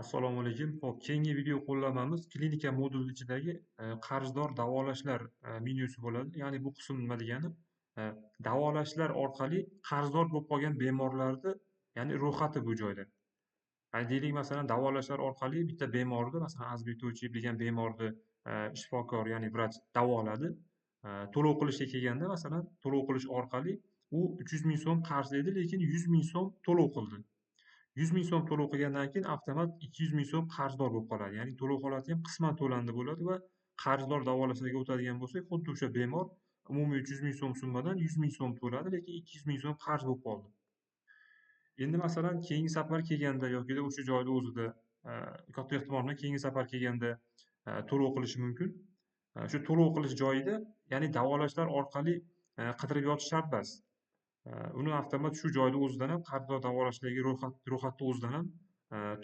Assalomu alaykum. Xo'p, keyingi video qo'llanmamiz klinika moduli ichidagi qarzdor davolashlar menyusi bo'ladi. Ya'ni bu qism nima degani? E, Davolashlar orqali qarzdor bo'lib qolgan bemorlarni, ya'ni ro'yxati bu joyda. Ya'ni deylik, masalan, davolashlar orqali bitta bemorni, masalan, Azbek To'ychiyev degan bemorni shifokor, ya'ni vrach davoladi. To'lov qilishga kelganda, masalan, to'lov qilish orqali u 300 ming so'm qarz edi, lekin 100 ming so'm to'lov qildi. 100 ming so'm to'lov qilgandan keyin avtomat 200 ming so'm qarzdor bo'lib qoladi. Ya'ni to'lov holati ham qisman to'landi bo'ladi va qarzdor davolashlarga o'tadigan bo'lsak, xuddi o'sha bemor umumiy 300 ming so'm summadan 100 ming so'm to'ladi, lekin 200 ming so'm qarz bo'lib qoldi. Endi masalan, keyingi safar kelganda yokida o'sha joyda o'zida katta ehtimol bilan keyingi safar kelganda to'lov qilishi mumkin. Shu to'lov qilish joyida, ya'ni davolashlar orqali qidirib yotish shart emas. Uni avtomat shu joyda o'zidan ham qarzdor davolashlarga ro'yxatni o'zidan ham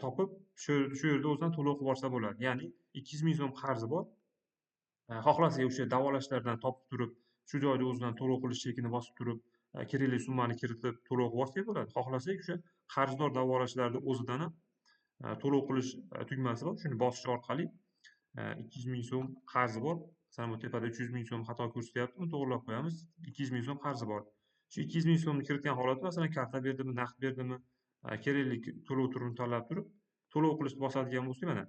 topib, shu yerda o'zidan to'lov qilib yuborsa bo'ladi. Ya'ni 200 ming so'm qarzi bor. Xohlasa o'sha davolashlardan topib turib, shu joyda o'zidan to'lov qilish chekini bosib turib, kerakli summani kiritib to'lov qilib yuborsak bo'ladi. Xohlasak o'sha qarzdor davolashlarni o'zidan ham to'lov qilish tugmasi bor. Shuni bosish orqali 200 ming so'm qarzi bor. Masalan, bu tepada 300 ming so'm xato ko'rsatyapti, uni to'g'irlab qo'yamiz. 200 ming so'm qarzi bor. Shu 200 ming so'mni kiritgan holatda, masalan, karta berdimi, naqd berdimi, kerakli to'lov turini tanlab turib, to'lov qilishni bosadigan bo'lsak, mana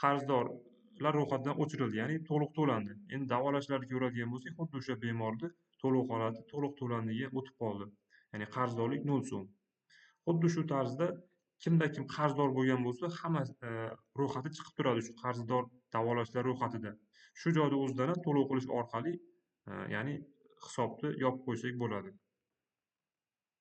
qarzdorlar ro'yxatidan o'chirildi, ya'ni to'liq to'landi. Endi davolashlarga ko'radigan bo'lsak, xuddi o'sha bemorni to'lov holati to'liq to'landiga o'tib qoldi. Ya'ni qarzdorlik 0 so'm. Xuddi shu tarzda kimda kim qarzdor bo'lgan bo'lsa, hamma ro'yxati chiqib turadi shu qarzdor davolashlar ro'yxatida. Shu joyda o'zidan ham to'lov qilish orqali, ya'ni hisobni yopib qo'ysak bo'ladi.